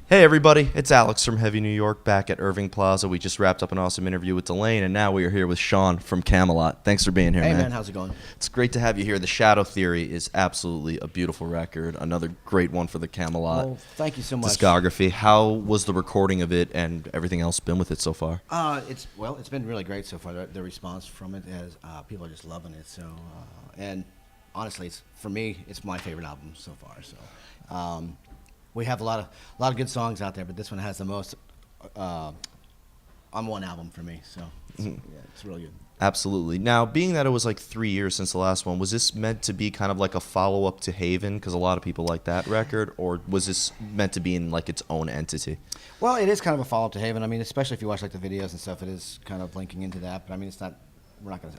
Hey everybody, it's Alex from Heavy New York back at Irving Plaza. We just wrapped up an awesome interview with Delane, and now we are here with Sean from Kamelot. Thanks for being here, Hey man. man, how's it going? It's great to have you here. The Shadow Theory is absolutely a beautiful record, another great one for the Kamelot Well, thank you so much. discography. How was the recording of it and everything else been with it so far? It's been really great so far. The response from it is people are just loving it. So and honestly, for me, it's my favorite album so far. So we have a lot of good songs out there, but this one has the most on one album for me. So it's really good. Absolutely. Now, being that it was like 3 years since the last one, was this meant to be kind of like a follow-up to Haven? Because a lot of people like that record. Or was this meant to be in like its own entity? Well, it is kind of a follow-up to Haven. I mean, especially if you watch like the videos and stuff, it is kind of linking into that. But I mean, it's not.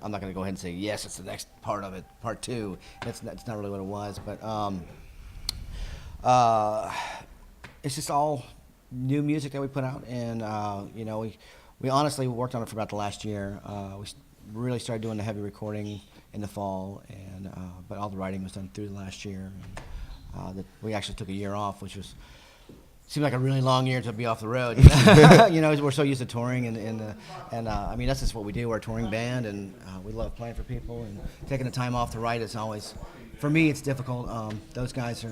I'm not gonna go ahead and say yes. It's the next part of it, part two. It's not really what it was, but it's just all new music that we put out, and we honestly worked on it for about the last year. We really started doing the heavy recording in the fall, and but all the writing was done through the last year. And, we actually took a year off, which seemed like a really long year to be off the road. We're so used to touring, and I mean that's just what we do. We're a touring band, and we love playing for people. And taking the time off to write is always, for me, it's difficult. Those guys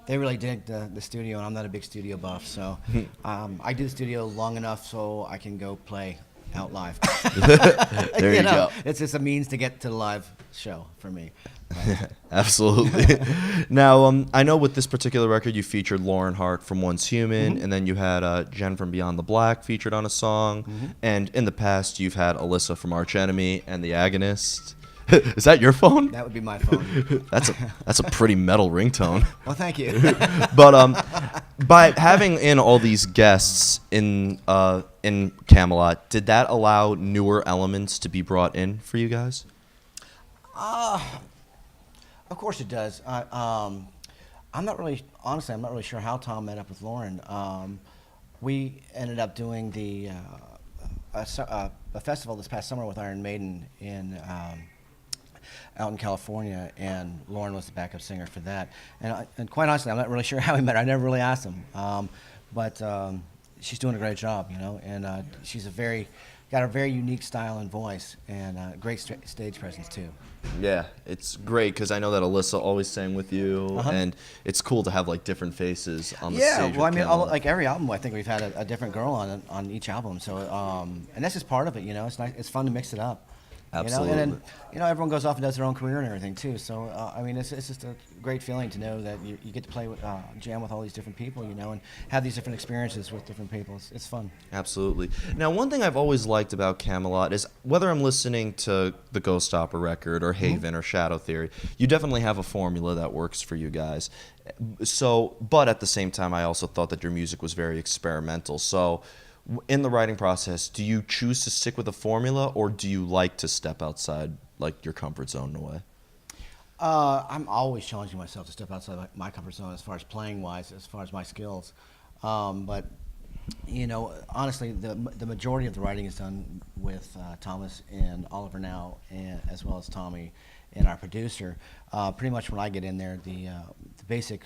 they really dig the studio, and I'm not a big studio buff, so I do the studio long enough so I can go play out live. There you go. It's just a means to get to the live show for me. Absolutely. Now, I know with this particular record, you featured Lauren Hart from Once Human, and then you had Jen from Beyond the Black featured on a song. And in the past, you've had Alyssa from Arch Enemy and The Agonist. Is that your phone? That would be my phone. That's a pretty metal ringtone. Well, thank you. But by having in all these guests in Kamelot, did that allow newer elements to be brought in for you guys? Of course it does. I'm not really sure how Tom met up with Lauren. We ended up doing a festival this past summer with Iron Maiden out in California, and Lauren was the backup singer for that. And quite honestly, I'm not really sure how we met her. I never really asked him, but she's doing a great job, and she's got a very unique style and voice, and great stage presence too. Yeah, it's great because I know that Alyssa always sang with you, and it's cool to have like different faces on the stage. Yeah, well, I mean, Kamelot. like every album, I think we've had a different girl on each album. So, and that's just part of it, It's nice, it's fun to mix it up. Absolutely. And then everyone goes off and does their own career and everything too. So I mean, it's just a great feeling to know that you get to play with jam with all these different people, and have these different experiences with different people. It's fun. Absolutely. Now, one thing I've always liked about Kamelot is whether I'm listening to the Ghost Opera record or Haven or Shadow Theory, you definitely have a formula that works for you guys. So, but at the same time, I also thought that your music was very experimental. So, in the writing process, do you choose to stick with a formula, or do you like to step outside like your comfort zone in a way? I'm always challenging myself to step outside my comfort zone as far as playing wise, as far as my skills. But honestly, the majority of the writing is done with Thomas and Oliver now, and as well as Tommy and our producer. Pretty much when I get in there, the basic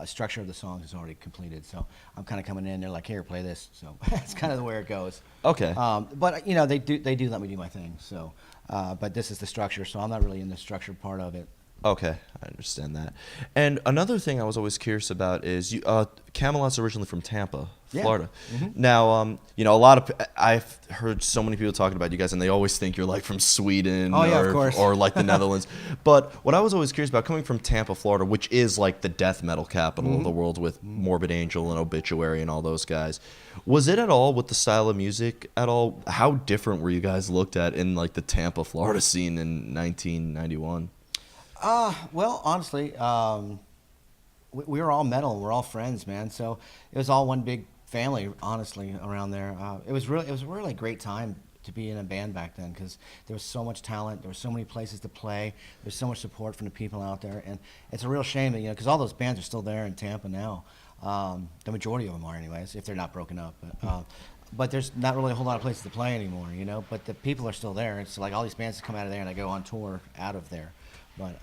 structure of the songs is already completed, so I'm kind of coming in. They're like, "Here, play this." So that's kind of the way it goes. Okay. But they do let me do my thing. So, but this is the structure, so I'm not really in the structure part of it. Okay, I understand that. And another thing I was always curious about is Kamelot's originally from Tampa, Florida. Yeah. Now, a lot of I've heard so many people talking about you guys, and they always think you're like from Sweden of course. or like the Netherlands. But what I was always curious about, coming from Tampa, Florida, which is like the death metal capital of the world with Morbid Angel and Obituary and all those guys, was it at all with the style of music at all? How different were you guys looked at in like the Tampa, Florida scene in 1991? Well, honestly, we were all metal, and we're all friends, man. So it was all one big family, honestly, around there. It was a really great time to be in a band back then, because there was so much talent, there were so many places to play, there's so much support from the people out there, and it's a real shame that because all those bands are still there in Tampa now. The majority of them are, anyways, if they're not broken up. But there's not really a whole lot of places to play anymore, But the people are still there. It's like all these bands come out of there and they go on tour out of there. But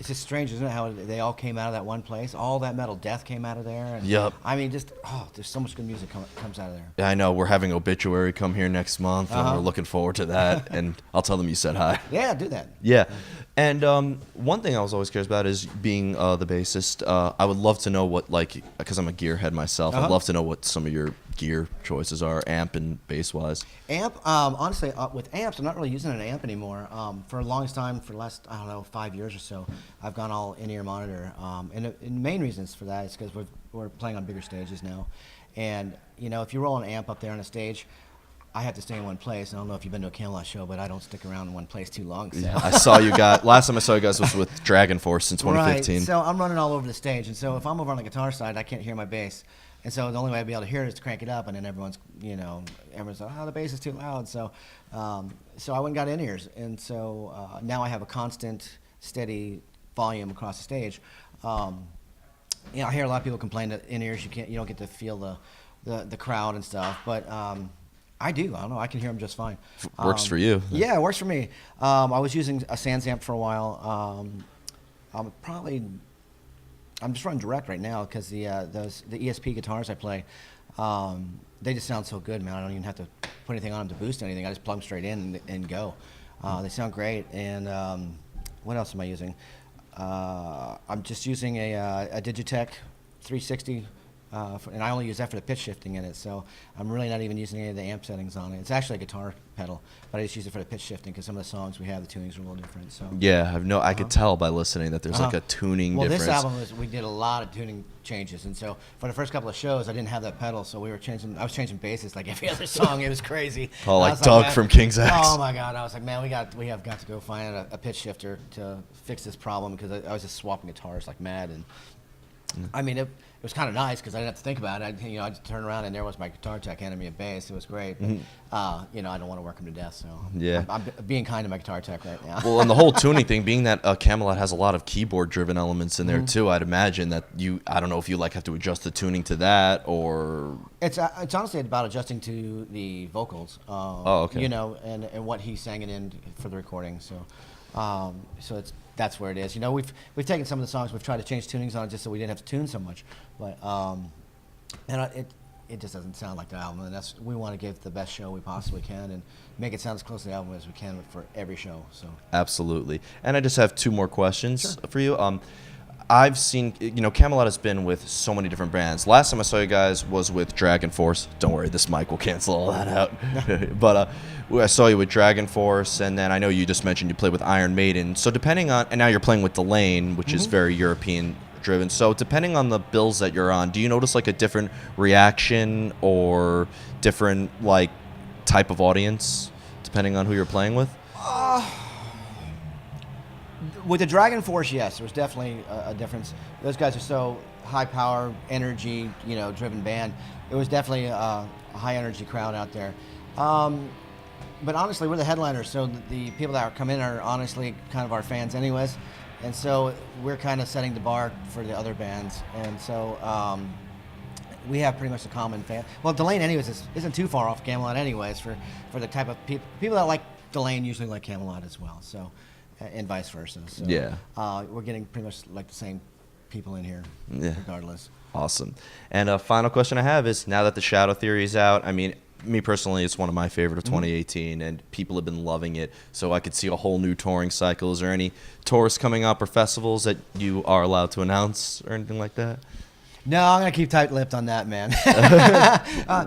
it's just strange, isn't it? How they all came out of that one place. All that metal death came out of there. And, Yep. I mean, just there's so much good music comes out of there. Yeah, I know. We're having Obituary come here next month, and we're looking forward to that. And I'll tell them you said hi. Yeah, do that. Yeah. And one thing I was always curious about is being the bassist. I would love to know what, like, because I'm a gearhead myself, I'd love to know what some of your gear choices are, amp and bass-wise. Amp, honestly, with amps, I'm not really using an amp anymore. For the longest time, for the last, I don't know, 5 years or so, I've gone all in-ear monitor. And the main reasons for that is because we're playing on bigger stages now. And, you know, if you roll an amp up there on a stage, I have to stay in one place. I don't know if you've been to a Kamelot show, but I don't stick around in one place too long. So. Yeah, I saw you guys. Last time I saw you guys was with Dragon Force in 2015. Right. So I'm running all over the stage, and so if I'm over on the guitar side, I can't hear my bass. And so the only way I'd be able to hear it is to crank it up, and then everyone's like, oh, the bass is too loud. So, so I went and got in-ears, and so now I have a constant, steady volume across the stage. I hear a lot of people complain that in-ears you don't get to feel the crowd and stuff, but I do. I don't know. I can hear them just fine. Works for you. Yeah, it works for me. I was using a Sans amp for a while. I'm just running direct right now because the ESP guitars I play, they just sound so good, man. I don't even have to put anything on them to boost anything. I just plug them straight in and go. They sound great. And what else am I using? I'm just using a Digitech 360. And I only use that for the pitch shifting in it, so I'm really not even using any of the amp settings on it. It's actually a guitar pedal, but I just use it for the pitch shifting because some of the songs we have, the tunings are a little different. So Yeah, I could tell by listening that there's like a tuning difference. This album we did a lot of tuning changes, and so for the first couple of shows, I didn't have that pedal, so I was changing basses like every other song. It was crazy. Oh, like Doug from King's X. Oh my God! I was like, man, we have got to go find a pitch shifter to fix this problem because I was just swapping guitars like mad, and I mean it was kind of nice because I didn't have to think about it. I just turned around and there was my guitar tech handing me a bass. It was great. But, I don't want to work him to death, so yeah. I'm being kind to my guitar tech right now. Well, and the whole tuning thing, being that Kamelot has a lot of keyboard-driven elements in there too, I'd imagine that I don't know if you have to adjust the tuning to that or. It's honestly about adjusting to the vocals. Okay. And what he's singing in for the recording. So, that's where it is. We've taken some of the songs, we've tried to change tunings on it just so we didn't have to tune so much, but it just doesn't sound like the album, and we want to give the best show we possibly can and make it sound as close to the album as we can for every show. So Absolutely. And I just have two more questions for you. I've seen, Kamelot has been with so many different brands. Last time I saw you guys was with Dragon Force. Don't worry, this mic will cancel all that out. But I saw you with Dragon Force, and then I know you just mentioned you played with Iron Maiden. So depending on, and now you're playing with Delane, which is very European driven. So depending on the bills that you're on, do you notice like a different reaction or different like type of audience depending on who you're playing with? With the Dragon Force, yes, there was definitely a difference. Those guys are so high power, energy, driven band. It was definitely a high energy crowd out there. But honestly, we're the headliners, so the people that come in are honestly kind of our fans anyways. And so we're kind of setting the bar for the other bands. And so we have pretty much a common fan. Well, Delane anyways isn't too far off Kamelot anyways for the type of people that like Delane usually like Kamelot as well. So. And vice versa. So, yeah. We're getting pretty much like the same people in here, regardless. Awesome. And a final question I have is, now that the Shadow Theory is out, I mean, me personally, it's one of my favorite of 2018, and people have been loving it. So I could see a whole new touring cycle. Is there any tours coming up or festivals that you are allowed to announce or anything like that? No, I'm gonna keep tight-lipped on that, man.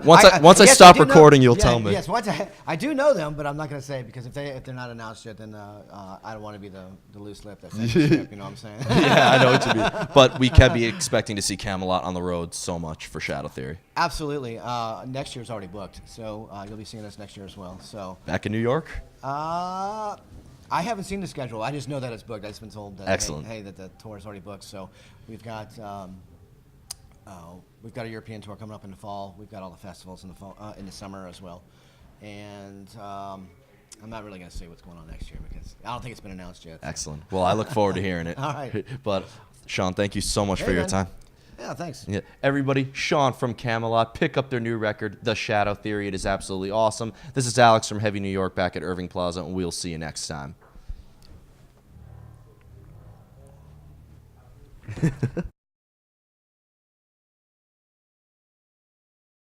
Once I stop recording, you'll tell me. Yes, I do know them, but I'm not gonna say it because if they're not announced yet, then I don't want to be the loose lip that's the ship. You know what I'm saying? Yeah, I know what you mean. But we can be expecting to see Kamelot on the road so much for Shadow Theory. Absolutely. Next year's already booked, so you'll be seeing us next year as well. So back in New York. I haven't seen the schedule. I just know that it's booked. I've just been told that hey, that the tour is already booked. So we've got. We've got a European tour coming up in the fall. We've got all the festivals in the fall, in the summer as well. And I'm not really going to say what's going on next year because I don't think it's been announced yet. So. Excellent. Well, I look forward to hearing it. All right. But Sean, thank you so much for your time. Yeah, thanks. Yeah. Everybody, Sean from Kamelot, pick up their new record, The Shadow Theory. It is absolutely awesome. This is Alex from Heavy New York back at Irving Plaza, and we'll see you next time.